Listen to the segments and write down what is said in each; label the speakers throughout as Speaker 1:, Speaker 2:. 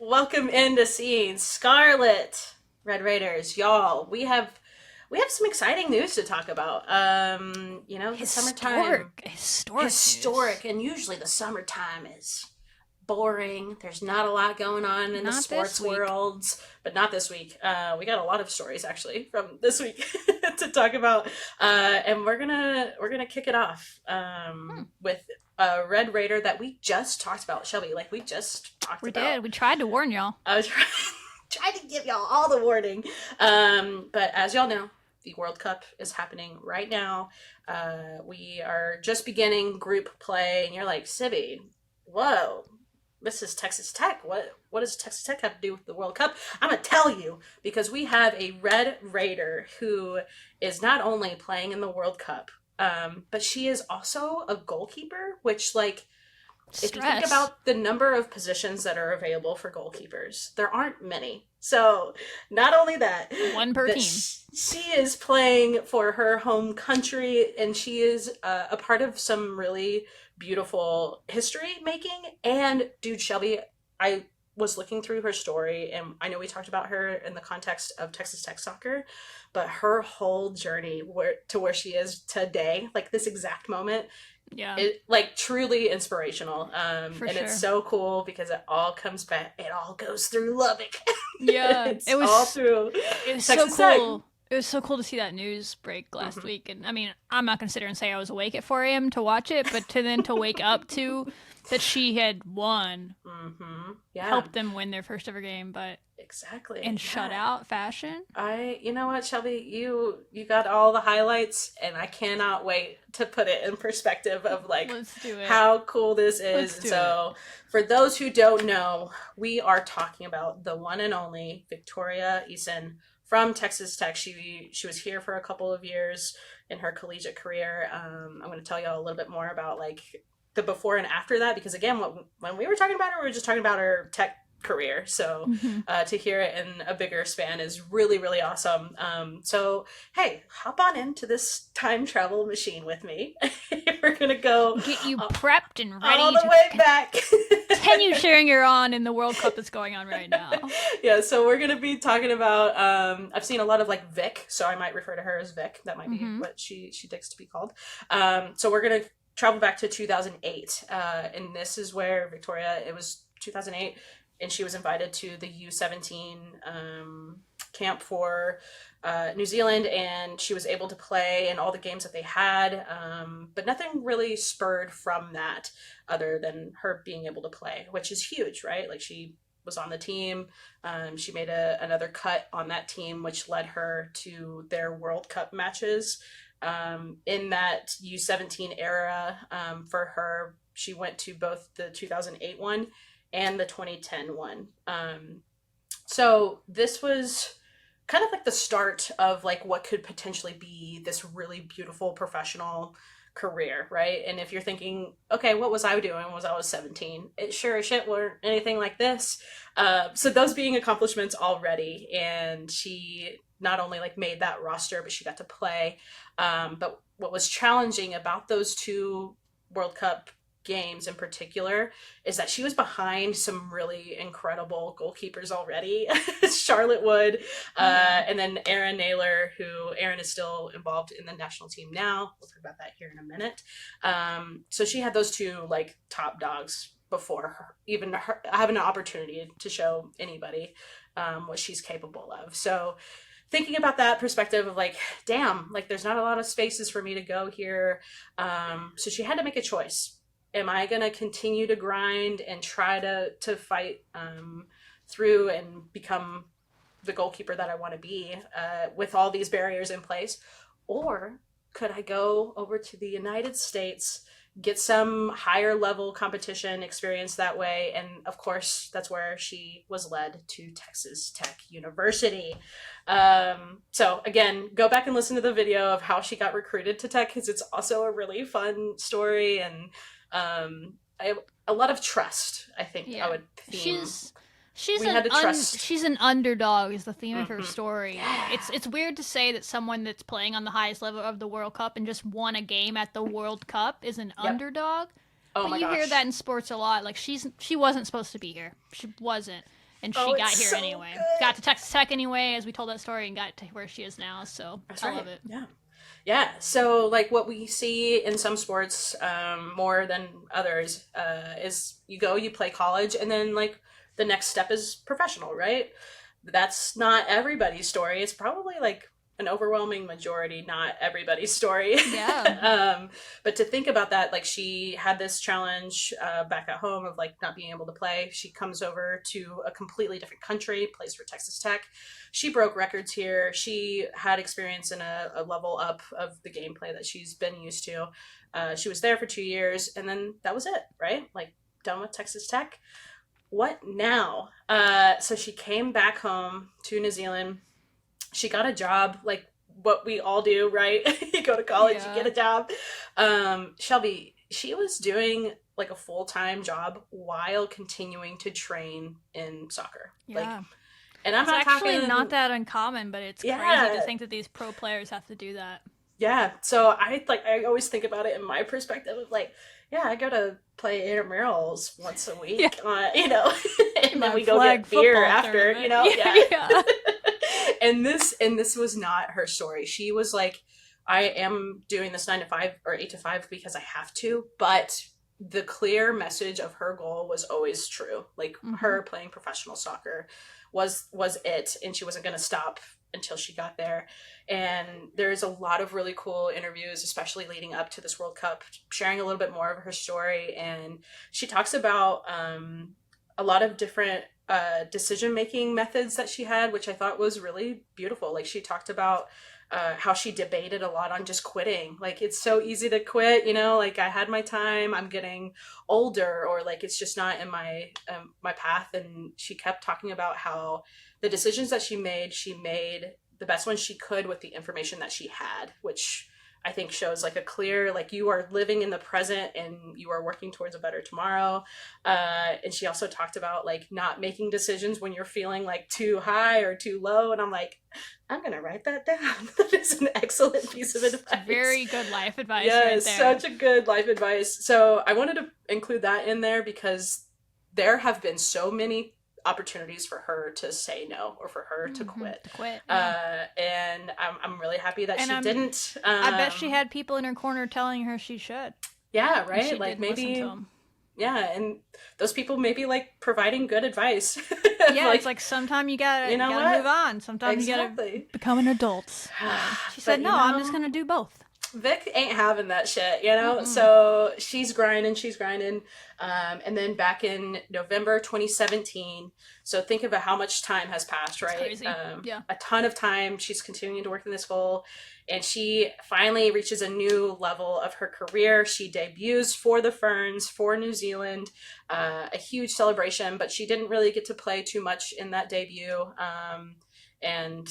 Speaker 1: Welcome into seeing Scarlet Red Raiders, y'all. We have some exciting news to talk about. The summertime
Speaker 2: Historic news.
Speaker 1: historic, and usually the summertime is boring. There's not a lot going on in the
Speaker 2: Not this
Speaker 1: sports
Speaker 2: week.
Speaker 1: worlds, but not this week. We got a lot of stories actually from this week to talk about, and we're gonna kick it off
Speaker 2: Hmm,
Speaker 1: with a Red Raider that we just talked about, Shelby. Like we just talked
Speaker 2: we
Speaker 1: about.
Speaker 2: did. We tried to warn y'all.
Speaker 1: I was trying to give y'all all the warning, but as y'all know, the World Cup is happening right now. We are just beginning group play, and you're like, Sibby, whoa, this is Texas Tech. What does Texas Tech have to do with the World Cup? I'm gonna tell you because we have a Red Raider who is not only playing in the World Cup, but she is also a goalkeeper, which like if you think
Speaker 2: Stress.
Speaker 1: about the number of positions that are available for goalkeepers, there aren't many. So, not only that,
Speaker 2: One per
Speaker 1: that
Speaker 2: team.
Speaker 1: she is playing for her home country and she is a part of some really beautiful history making. And, dude, Shelby, I was looking through her story, and I know we talked about her in the context of Texas Tech soccer, but her whole journey to where she is today, like this exact moment,
Speaker 2: Yeah,
Speaker 1: it like truly inspirational,
Speaker 2: for
Speaker 1: and it's
Speaker 2: sure.
Speaker 1: so cool because it all comes back, it all goes through Lubbock.
Speaker 2: Yeah,
Speaker 1: It's all through
Speaker 2: it was so
Speaker 1: Texas Tech.
Speaker 2: cool. It was so cool to see that news break last
Speaker 1: Hmm.
Speaker 2: week. And I mean, I'm not gonna sit here and say I was awake at 4 a.m. to watch it, but to wake up to that she had won,
Speaker 1: Yeah,
Speaker 2: helped them win their first ever game, but in
Speaker 1: exactly. Yeah,
Speaker 2: shutout fashion.
Speaker 1: you know what, Shelby, you got all the highlights, and I cannot wait to put it in perspective of like
Speaker 2: Let's do it.
Speaker 1: how cool this is.
Speaker 2: Let's
Speaker 1: And
Speaker 2: do it.
Speaker 1: so, for those who don't know, we are talking about the one and only Victoria Esson from Texas Tech. She was here for a couple of years in her collegiate career. I'm going to tell y'all a little bit more about like the before and after that, because again, when we were talking about her, we were just talking about her tech career. So
Speaker 2: Hmm.
Speaker 1: to hear it in a bigger span is really, really awesome. So, hey, hop on into this time travel machine with me. We're going to go
Speaker 2: Get you
Speaker 1: uh,
Speaker 2: prepped and
Speaker 1: all
Speaker 2: ready
Speaker 1: the
Speaker 2: to
Speaker 1: way back.
Speaker 2: continue sharing your on in the World Cup that's going on right now.
Speaker 1: Yeah, so we're going to be talking about, I've seen a lot of like Vic, so I might refer to her as Vic. That might be
Speaker 2: Hmm.
Speaker 1: what she digs to be called. So we're going to travel back to 2008. And this is where Victoria, it was 2008, and she was invited to the U17 camp for New Zealand, and she was able to play in all the games that they had. But nothing really spurred from that other than her being able to play, which is huge, right? Like she was on the team. She made another cut on that team, which led her to their World Cup matches. In that U17 era, for her, she went to both the 2008 one and the 2010 one. So this was kind of like the start of like what could potentially be this really beautiful professional career, right? And if you're thinking, okay, what was I doing when I was 17? It sure as shit weren't anything like this. So those being accomplishments already, and she not only like made that roster, but she got to play. But what was challenging about those two World Cup games in particular is that she was behind some really incredible goalkeepers already. Charlotte Wood,
Speaker 2: Oh yeah.
Speaker 1: and then Aaron Naylor, who Aaron is still involved in the national team now. We'll talk about that here in a minute. So she had those two like top dogs before her, even her, having an opportunity to show anybody what she's capable of. So thinking about that perspective of like, damn, like there's not a lot of spaces for me to go here. So she had to make a choice. Am I going to continue to grind and try to fight through and become the goalkeeper that I want to be with all these barriers in place? Or could I go over to the United States, get some higher level competition experience that way? And of course, that's where she was led to Texas Tech University. So again, go back and listen to the video of how she got recruited to Tech because it's also a really fun story, and I, a lot of trust. I think I
Speaker 2: Yeah.
Speaker 1: would theme.
Speaker 2: She's she's
Speaker 1: We had to trust.
Speaker 2: she's an underdog is the theme of her
Speaker 1: Mm-hmm.
Speaker 2: story.
Speaker 1: Yeah.
Speaker 2: It's weird to say that someone that's playing on the highest level of the World Cup and just won a game at the World Cup is an
Speaker 1: Yep.
Speaker 2: underdog.
Speaker 1: Oh
Speaker 2: But
Speaker 1: my
Speaker 2: you hear that
Speaker 1: gosh.
Speaker 2: in sports a lot. Like she wasn't supposed to be here. She wasn't. and she
Speaker 1: Oh,
Speaker 2: got
Speaker 1: it's
Speaker 2: here
Speaker 1: so
Speaker 2: anyway.
Speaker 1: good.
Speaker 2: Got to Texas Tech anyway, as we told that story, and got to where she is now. So
Speaker 1: That's
Speaker 2: I
Speaker 1: right.
Speaker 2: love it.
Speaker 1: Yeah. Yeah. So, like, what we see in some sports more than others is you go, you play college, and then, like, the next step is professional, right? That's not everybody's story. It's probably like an overwhelming majority, not everybody's story.
Speaker 2: Yeah.
Speaker 1: But to think about that, like she had this challenge back at home of like not being able to play. She comes over to a completely different country, plays for Texas Tech. She broke records here. She had experience in a level up of the gameplay that she's been used to. She was there for 2 years, and then that was it, right? Like done with Texas Tech. What now? So she came back home to New Zealand. She got a job, like what we all do, right? You go to college, you get a job. Shelby, she was doing like a full-time job while continuing to train in soccer.
Speaker 2: Yeah.
Speaker 1: Like, and I'm
Speaker 2: it's
Speaker 1: not
Speaker 2: actually
Speaker 1: talking,
Speaker 2: not that uncommon, but it's crazy to think that these pro players have to do that.
Speaker 1: Yeah. So I always think about it in my perspective of like, yeah, I go to play intramurals once a week, you know, and then we go get beer after, you know, yeah. And this was not her story. She was like, I am doing this 9 to 5 or 8 to 5 because I have to, but the clear message of her goal was always true. Like her playing professional soccer was it, and she wasn't going to stop until she got there. And there's a lot of really cool interviews, especially leading up to this World Cup, sharing a little bit more of her story. And she talks about a lot of different decision-making methods that she had, which I thought was really beautiful. Like she talked about how she debated a lot on just quitting. Like it's so easy to quit, you know, like I had my time, I'm getting older, or like it's just not in my my path. And she kept talking about how the decisions that she made the best ones she could with the information that she had, which I think shows like a clear, like you are living in the present and you are working towards a better tomorrow. And she also talked about like not making decisions when you're feeling like too high or too low. And I'm like, I'm going to write that down. That is an excellent piece of advice.
Speaker 2: It's very good life advice.
Speaker 1: Yeah,
Speaker 2: right
Speaker 1: it's
Speaker 2: there.
Speaker 1: such a good life advice. So I wanted to include that in there because there have been so many opportunities for her to say no or for her to quit. And I'm really happy that she didn't.
Speaker 2: I bet she had people in her corner telling her she should.
Speaker 1: Yeah, right?
Speaker 2: She
Speaker 1: like
Speaker 2: didn't listen
Speaker 1: maybe
Speaker 2: to them.
Speaker 1: Yeah, and those people maybe like providing good advice.
Speaker 2: Yeah, like, it's like sometimes you gotta move on. Sometimes you gotta become an adult. She said, "No, I'm just gonna do both."
Speaker 1: Vic ain't having that shit, you know? So she's grinding. And then back in November 2017, so think about how much time has passed, right?
Speaker 2: Crazy. Yeah.
Speaker 1: A ton of time. She's continuing to work in this goal. And she finally reaches a new level of her career. She debuts for the Ferns, for New Zealand, a huge celebration, but she didn't really get to play too much in that debut. And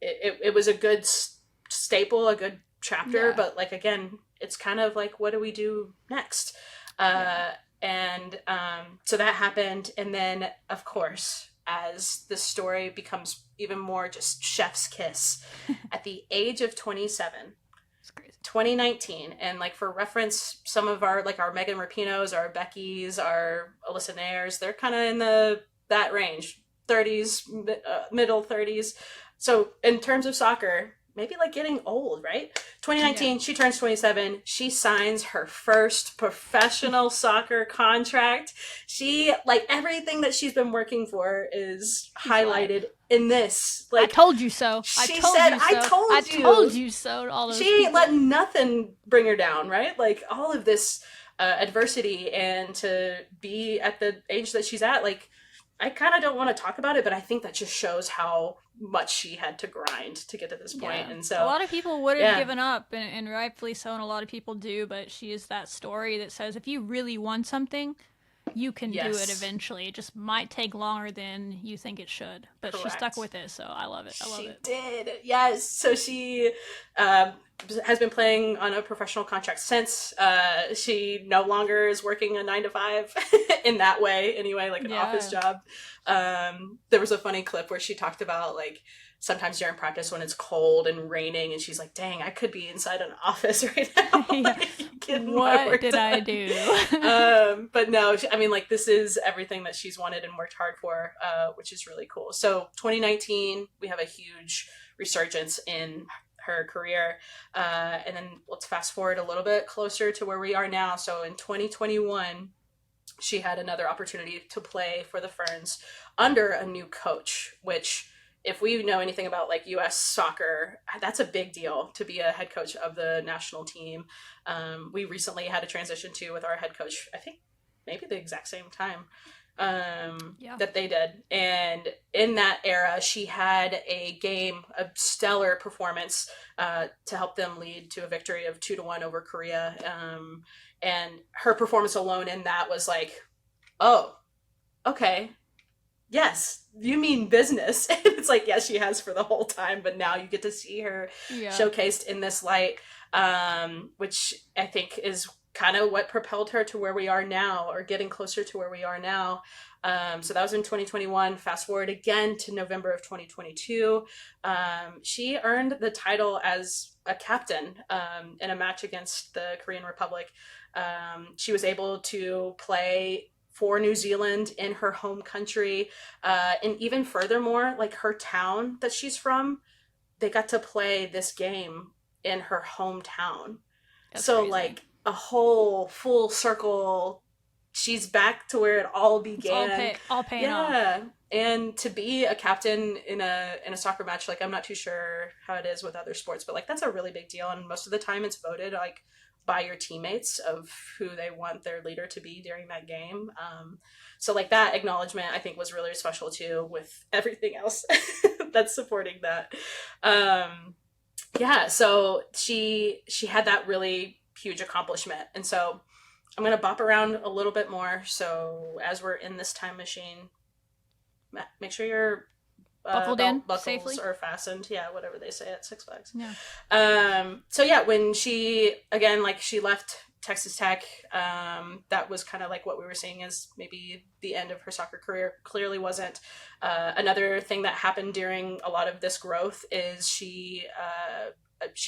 Speaker 1: it was a good staple, a good chapter, but like again, it's kind of like, what do we do next? And so that happened, and then of course, as the story becomes even more just chef's kiss, at the age of 27, 2019, and like for reference, some of our like our Megan Rapinos, our Beckys, our Alyssa Nayers, they're kind of in that range, 30s, middle 30s. So in terms of soccer, maybe like getting old, right? 2019, she turns 27. She signs her first professional soccer contract. She, like, everything that she's been working for is highlighted in this. Like,
Speaker 2: I told you so.
Speaker 1: She said, I
Speaker 2: told you so. All those
Speaker 1: she ain't let nothing bring her down, right? Like, all of this adversity, and to be at the age that she's at, like, I kind of don't want to talk about it, but I think that just shows how much she had to grind to get to this point. And so
Speaker 2: a lot of people would have given up, and rightfully so, and a lot of people do, but she is that story that says if you really want something, you can do it eventually. It just might take longer than you think it should, but she stuck with it, so I love it. I love it.
Speaker 1: She did, yes. So she has been playing on a professional contract since. She no longer is working a 9 to 5 in that way, anyway, like an office job. There was a funny clip where she talked about like sometimes during practice when it's cold and raining, and she's like, "Dang, I could be inside an office right now." Like,
Speaker 2: what did I do?
Speaker 1: But no, I mean, like this is everything that she's wanted and worked hard for, which is really cool. So 2019, we have a huge resurgence in her career. And then let's fast forward a little bit closer to where we are now. So in 2021, she had another opportunity to play for the Ferns under a new coach, which if we know anything about like US soccer, that's a big deal to be a head coach of the national team. We recently had a transition too with our head coach, I think maybe the exact same time that they did. And in that era, she had a stellar performance to help them lead to a victory of 2-1 over Korea. And her performance alone in that was like, oh, okay, yes, you mean business. And it's like, yes, she has for the whole time, but now you get to see her showcased in this light, which I think is kind of what propelled her to where we are now, or getting closer to where we are now. So that was in 2021. Fast forward again to November of 2022. She earned the title as a captain in a match against the Korean Republic. She was able to play for New Zealand in her home country. And even furthermore, like her town that she's from, they got to play this game in her hometown. That's so crazy. Like a whole full circle, she's back to where it all began.
Speaker 2: It's all paying off.
Speaker 1: And to be a captain in a soccer match, like I'm not too sure how it is with other sports, but like that's a really big deal. And most of the time it's voted like by your teammates of who they want their leader to be during that game. So like that acknowledgement I think was really special too, with everything else that's supporting that. So she had that really huge accomplishment. And so I'm going to bop around a little bit more. So as we're in this time machine, make sure your
Speaker 2: buckled in
Speaker 1: buckles
Speaker 2: safely
Speaker 1: are fastened. Yeah, whatever they say at Six Flags.
Speaker 2: Yeah.
Speaker 1: So yeah, when she, again, like she left Texas Tech, that was kind of like what we were seeing as maybe the end of her soccer career. Clearly wasn't. Another thing that happened during a lot of this growth is she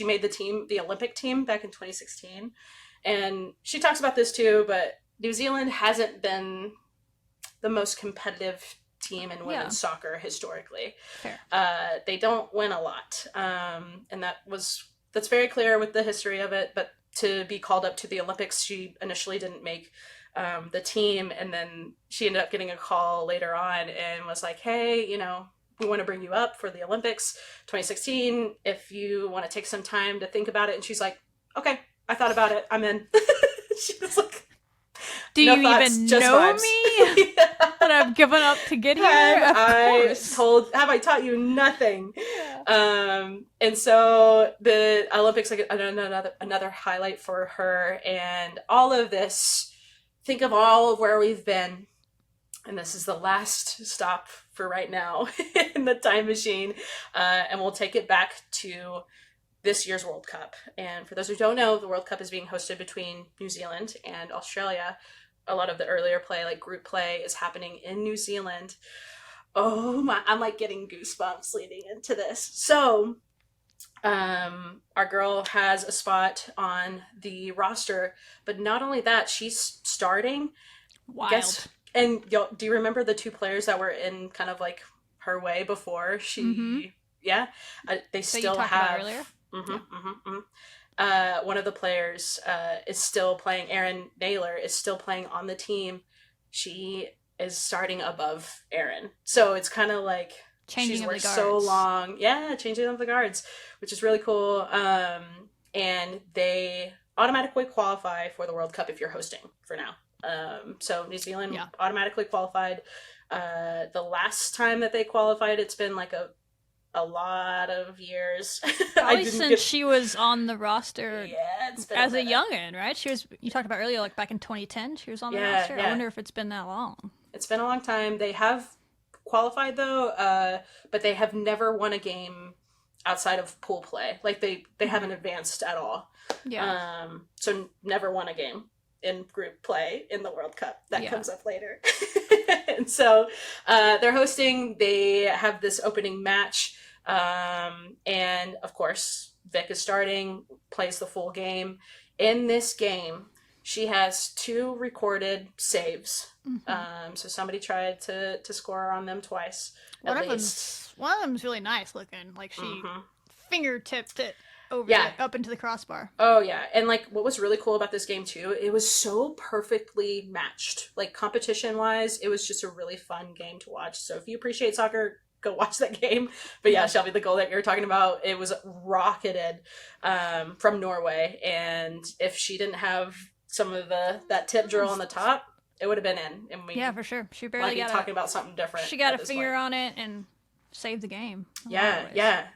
Speaker 1: made the Olympic team back in 2016. And she talks about this too, but New Zealand hasn't been the most competitive team in women's soccer historically.
Speaker 2: Fair.
Speaker 1: They don't win a lot. And that's very clear with the history of it, but to be called up to the Olympics, she initially didn't make the team, and then she ended up getting a call later on and was like, hey, we want to bring you up for the Olympics 2016 if you want to take some time to think about it. And she's like, okay, I thought about it, I'm in. She was like,
Speaker 2: do you even know me? That I've given up to get here?
Speaker 1: Have I taught you nothing? Yeah. And so the Olympics, like another highlight for her, and all of this, think of all of where we've been, and this is the last stop for right now in the time machine, and we'll take it back to this year's World Cup. And for those who don't know, the World Cup is being hosted between New Zealand and Australia. A lot of the earlier play, like group play, is happening in New Zealand. Oh my, I'm like getting goosebumps leading into this. So our girl has a spot on the roster, but not only that, she's starting.
Speaker 2: Wild.
Speaker 1: And do you remember the two players that were in kind of like her way before she? Mm-hmm. Yeah, they
Speaker 2: so
Speaker 1: still
Speaker 2: you talked
Speaker 1: have.
Speaker 2: About earlier?
Speaker 1: Mm-hmm, yeah. Mm-hmm. One of the players is still playing. Erin Naylor is still playing on the team. She is starting above Erin, so it's kind of like
Speaker 2: changing
Speaker 1: she's worked so long. Yeah, changing of the guards, which is really cool. And they automatically qualify for the World Cup if you're hosting for now. So New Zealand automatically qualified. The last time that they qualified, it's been like a lot of years.
Speaker 2: Probably since she was on the roster as a youngin', right? You talked about earlier, like back in 2010, she was on the roster. I wonder if it's been that long.
Speaker 1: It's been a long time. They have qualified though, but they have never won a game outside of pool play. Like they haven't advanced at all.
Speaker 2: Yeah.
Speaker 1: So never won a game in group play in the World Cup. That comes up later. And so they're hosting. They have this opening match. And of course, Vic is starting, plays the full game. In this game, she has 2 recorded saves. So somebody tried to score on them twice.
Speaker 2: One of them's really nice looking. Like she fingertipped it over up into the crossbar.
Speaker 1: Oh yeah. And like what was really cool about this game too, it was so perfectly matched. Like competition wise, it was just a really fun game to watch. So if you appreciate soccer, go watch that game. But yeah, Shelby, the goal that you're talking about, it was rocketed from Norway. And if she didn't have some of that tip drill on the top, it would have been in. And
Speaker 2: yeah, for sure. She barely got
Speaker 1: talking about something different.
Speaker 2: She got a finger on it and saved the game.
Speaker 1: Yeah.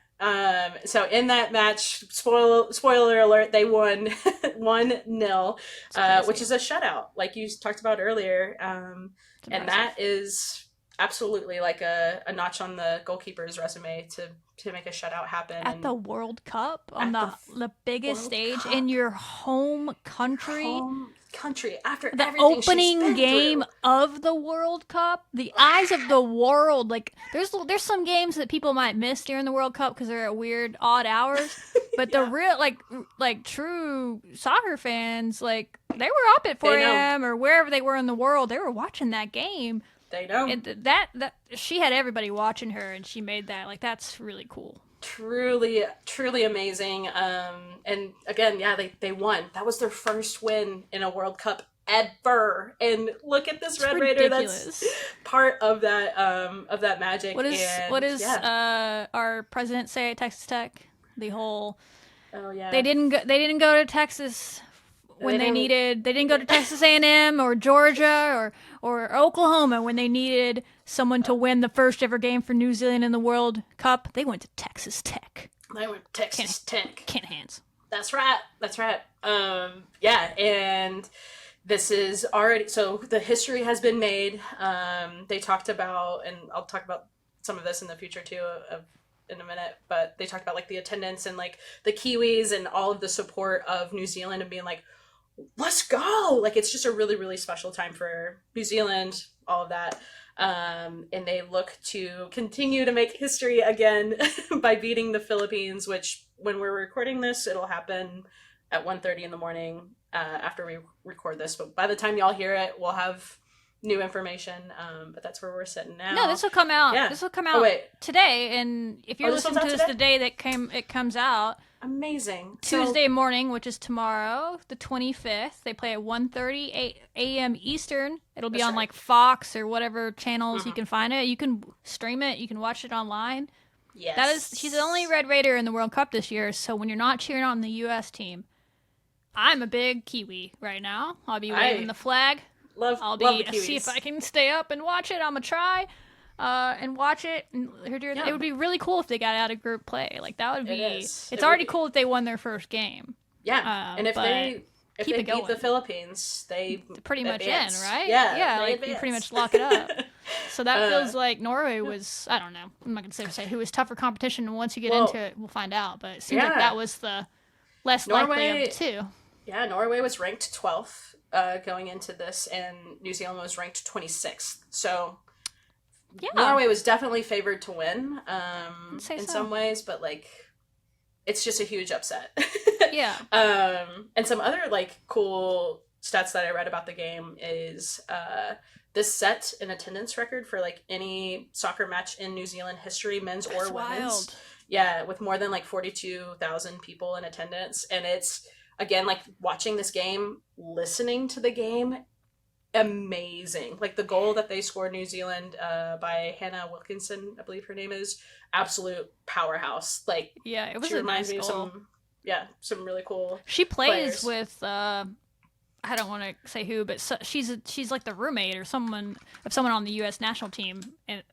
Speaker 1: So in that match, spoiler alert, they won 1-0, which is a shutout, like you talked about earlier. And that is absolutely like a notch on the goalkeeper's resume to make a shutout happen
Speaker 2: at the World Cup on the biggest stage in your home country.
Speaker 1: After
Speaker 2: the opening game of the World Cup, the eyes of the world. Like there's some games that people might miss during the World Cup because they're at weird odd hours, but the real like true soccer fans, like they were up at 4 a.m. or wherever they were in the world, they were watching that game.
Speaker 1: They know.
Speaker 2: And that she had everybody watching her, and she made that. Like that's really cool.
Speaker 1: Truly amazing. And again, yeah, they won. That was their first win in a World Cup ever. And look at this Red Raider that's part of that magic.
Speaker 2: What does our president say at Texas Tech? The whole they didn't go to Texas when they didn't go to Texas A&M or Georgia or Oklahoma when they needed someone to win the first ever game for New Zealand in the World Cup. They went to Texas Tech.
Speaker 1: Tech.
Speaker 2: Kent Hands.
Speaker 1: That's right. Yeah, and this is already, so the history has been made. They talked about, and I'll talk about some of this in the future too, in a minute, but they talked about like the attendance and like the Kiwis and all of the support of New Zealand and being like, let's go. Like it's just a really, really special time for New Zealand, all of that. And they look to continue to make history again by beating the Philippines, which when we're recording this, it'll happen at 1:30 in the morning after we record this. But by the time y'all hear it, we'll have new information. But that's where we're sitting now.
Speaker 2: No, this will come out. Yeah. This will come out today. And if you're listening to this the day that it comes out,
Speaker 1: amazing.
Speaker 2: Tuesday morning, which is tomorrow, the 25th. They play at 1:30 a.m. Eastern. It'll be on like Fox or whatever channels you can find it. You can stream it. You can watch it online.
Speaker 1: Yes.
Speaker 2: She's the only Red Raider in the World Cup this year. So when you're not cheering on the U.S. team, I'm a big Kiwi right now. I'll be waving the flag.
Speaker 1: Love the Kiwis.
Speaker 2: See if I can stay up and watch it. I'm gonna try. And watch it. And it would be really cool if they got out of group play. Like that would be. It's already cool that they won their first game.
Speaker 1: Yeah, and if they beat the Philippines, they
Speaker 2: pretty much
Speaker 1: advance.
Speaker 2: In, right?
Speaker 1: Yeah,
Speaker 2: like you pretty much lock it up. So that feels like Norway was. I don't know. I'm not gonna say who was tougher competition. And once you get into it, we'll find out. But it seems like that was the less likely of the two.
Speaker 1: Yeah, Norway was ranked 12th going into this, and New Zealand was ranked 26th. So. Yeah. Norway was definitely favored to win in some ways, but like it's just a huge upset.
Speaker 2: Yeah.
Speaker 1: And some other like cool stats that I read about the game is this set an attendance record for like any soccer match in New Zealand history, men's or women's.
Speaker 2: Wild.
Speaker 1: Yeah, with more than like 42,000 people in attendance, and it's again like watching this game, listening to the game. Amazing. Like the goal that they scored New Zealand by Hannah Wilkinson, I believe her name is, absolute powerhouse. Like
Speaker 2: it was a nice goal.
Speaker 1: Some really cool.
Speaker 2: She plays with I don't want to say who, but she's like the roommate or someone on the U.S. national team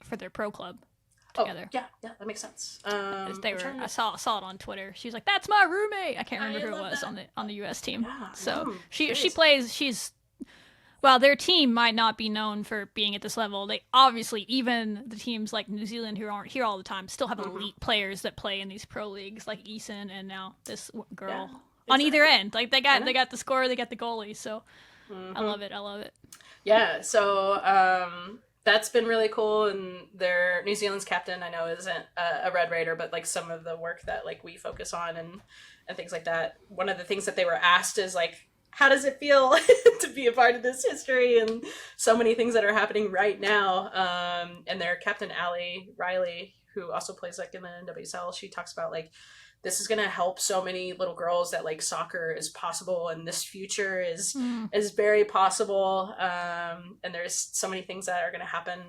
Speaker 2: for their pro club together.
Speaker 1: Yeah, that makes sense.
Speaker 2: I saw it on Twitter. She was like, "That's my roommate." I can't remember who it was on the U.S. team.
Speaker 1: Yeah,
Speaker 2: so she plays. while their team might not be known for being at this level, they obviously, even the teams like New Zealand who aren't here all the time, still have elite players that play in these pro leagues, like Esson and now this girl on either end. Like they got the scorer, they got the goalie. So I love it.
Speaker 1: Yeah. So that's been really cool. And their New Zealand's captain, I know, isn't a Red Raider, but like some of the work that like we focus on and things like that. One of the things that they were asked is like, how does it feel to be a part of this history and so many things that are happening right now? And their captain, Ali Riley, who also plays like in the NWSL, she talks about like, this is going to help so many little girls that like soccer is possible and this future is very possible. And there's so many things that are going to happen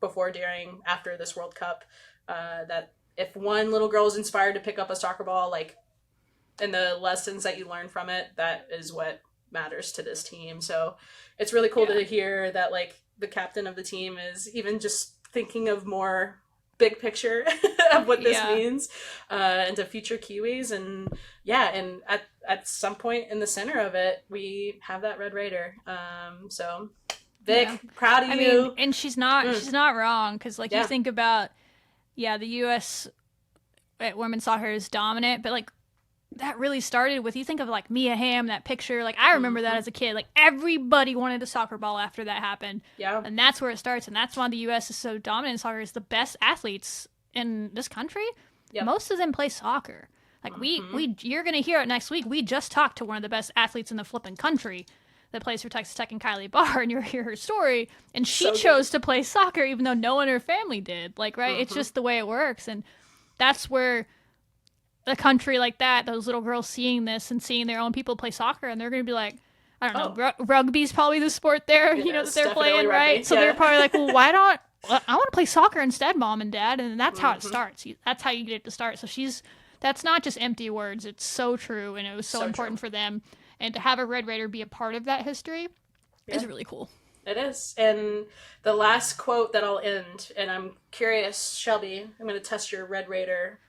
Speaker 1: before, during, after this World Cup, that if one little girl is inspired to pick up a soccer ball, like, and the lessons that you learn from it, that is what matters to this team. So it's really cool to hear that like the captain of the team is even just thinking of more big picture of what this means and to future Kiwis. And and at some point in the center of it, we have that Red Raider. So Vic, proud of you.
Speaker 2: Mean, and she's not wrong, because like you think about the U.S. at women's soccer is dominant, but like that really started with, you think of like Mia Hamm, that picture, like I remember that as a kid, like everybody wanted a soccer ball after that happened. Yeah. And that's where it starts, and that's why the US is so dominant in soccer. Is the best athletes in this country. Most of them play soccer. Like we you're gonna hear it next week. We just talked to one of the best athletes in the flipping country that plays for Texas Tech, and Kylie Barr, and you'll hear her story, and she chose to play soccer even though no one in her family did. Like, right? It's just the way it works. And that's where a country like that, those little girls seeing this and seeing their own people play soccer, and they're going to be like, I don't know, rugby's probably the sport there, that they're playing, right? Rugby. So they're probably like, well, why not? I want to play soccer instead, Mom and Dad. And that's how it starts. That's how you get it to start. So that's not just empty words. It's so true. And it was so important for them. And to have a Red Raider be a part of that history is really cool.
Speaker 1: It is. And the last quote that I'll end, and I'm curious, Shelby, I'm going to test your Red Raider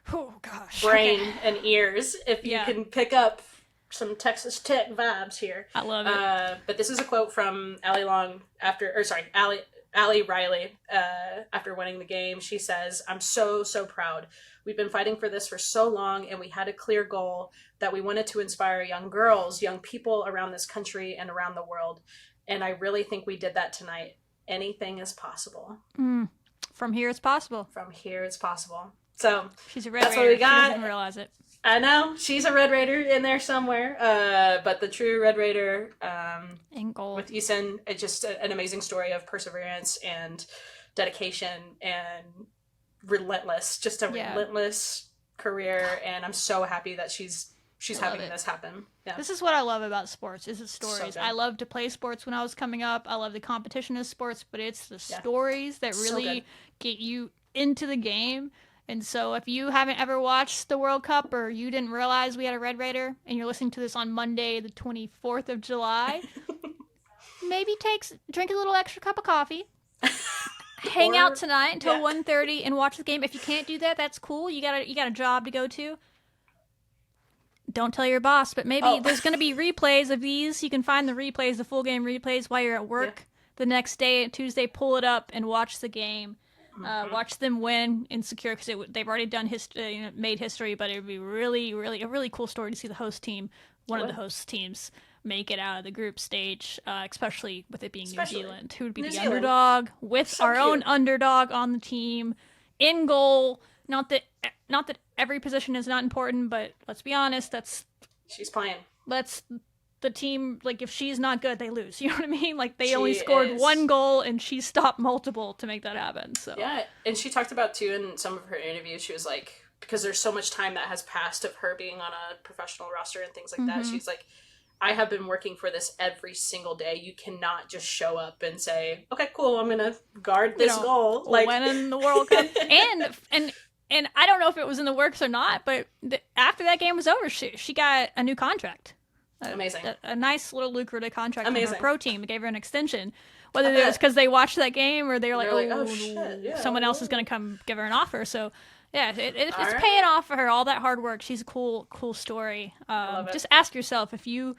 Speaker 1: brain and ears if you can pick up some Texas Tech vibes here.
Speaker 2: I love it.
Speaker 1: But this is a quote from Ali Riley after winning the game. She says, "I'm so, so proud. We've been fighting for this for so long, and we had a clear goal that we wanted to inspire young girls, young people around this country and around the world. And I really think we did that tonight. Anything is possible."
Speaker 2: From here, it's possible.
Speaker 1: From here, it's possible. So
Speaker 2: she's a Red Raider.
Speaker 1: That's what we got.
Speaker 2: She doesn't realize it.
Speaker 1: I know. She's a Red Raider in there somewhere. But the true Red Raider
Speaker 2: in goal
Speaker 1: with Esson, it's just an amazing story of perseverance and dedication and relentless career. And I'm so happy that she's having this happen. Yeah.
Speaker 2: This is what I love about sports, is the stories. I loved to play sports when I was coming up. I love the competition of sports, but it's the stories that really get you into the game. And so if you haven't ever watched the World Cup, or you didn't realize we had a Red Raider, and you're listening to this on Monday, the 24th of July, maybe drink a little extra cup of coffee, hang out tonight until 1:30 and watch the game. If you can't do that, that's cool. You got a job to go to. Don't tell your boss, but maybe there's going to be replays of these. You can find the replays, the full game replays, while you're at work the next day, Tuesday. Pull it up and watch the game. Watch them win and secure, because they've already done made history. But it would be really, really a really cool story to see the host team, one of the host teams, make it out of the group stage, especially with it being New Zealand, who would be the underdog, with our own underdog on the team, in goal. Not that every position is not important, but let's be honest,
Speaker 1: she's playing.
Speaker 2: The team, like, if she's not good, they lose. You know what I mean? Like, they only scored one goal, and she stopped multiple to make that happen. So
Speaker 1: yeah, and she talked about too in some of her interviews. She was like, because there's so much time that has passed of her being on a professional roster and things like that. She's like, I have been working for this every single day. You cannot just show up and say, okay, cool, I'm gonna guard this goal.
Speaker 2: Like, winning the World Cup, and I don't know if it was in the works or not, but after that game was over, she got a new contract.
Speaker 1: Amazing.
Speaker 2: A nice little lucrative contract from her pro team. They gave her an extension. Whether it was because they watched that game, or they were like, oh shit, someone else is going to come give her an offer. So, yeah, it's paying off for her, all that hard work. She's a cool story. Just ask yourself, if you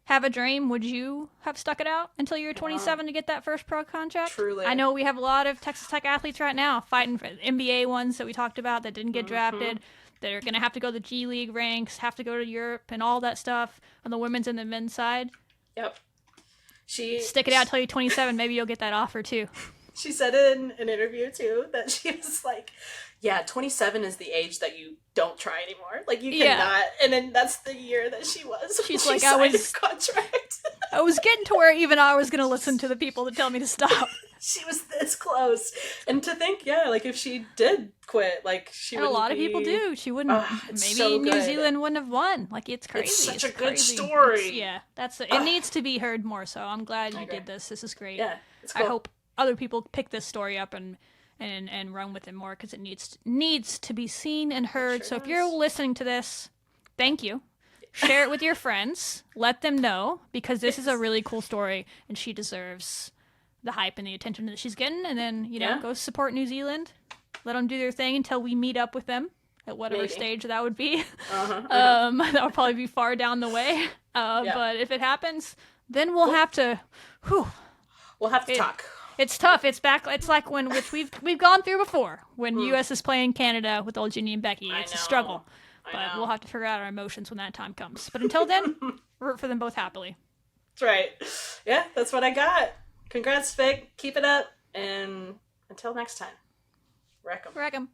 Speaker 2: have a dream, would you have stuck it out until you were 27 to get that first pro contract?
Speaker 1: Truly.
Speaker 2: I know we have a lot of Texas Tech athletes right now fighting for NBA ones that we talked about that didn't get drafted. They're going to have to go to the G League ranks, have to go to Europe and all that stuff on the women's and the men's side.
Speaker 1: Yep.
Speaker 2: Stick it out till you're 27. Maybe you'll get that offer too.
Speaker 1: She said in an interview too that she was like, yeah, 27 is the age that you don't try anymore. Like, you cannot. And then that's the year that she was.
Speaker 2: She's like, I was
Speaker 1: contract.
Speaker 2: I was getting to where even I was going to listen to the people that tell me to stop.
Speaker 1: She was this close. And to think, yeah, like, if she did quit, like, she would.
Speaker 2: A lot of people do. She wouldn't. Maybe so New Zealand wouldn't have won. Like, it's crazy.
Speaker 1: It's such a good
Speaker 2: crazy.
Speaker 1: story.
Speaker 2: It needs to be heard more. So I'm glad you did this. This is great.
Speaker 1: Yeah, it's cool.
Speaker 2: I hope other people pick this story up and run with it more, because it needs to be seen and heard. So if you're listening to this, thank you. Share it with your friends. Let them know, because this is a really cool story, and she deserves the hype and the attention that she's getting. And then, go support New Zealand. Let them do their thing until we meet up with them at whatever stage that would be. That would probably be far down the way. But if it happens, then we'll have to.
Speaker 1: We'll have to talk.
Speaker 2: It's tough. It's like which we've gone through before, when U.S. is playing Canada with old Ginny and Becky. It's a struggle, but we'll have to figure out our emotions when that time comes. But until then, root for them both happily.
Speaker 1: That's right. Yeah, that's what I got. Congrats, Vic. Keep it up, and until next time, wreck 'em.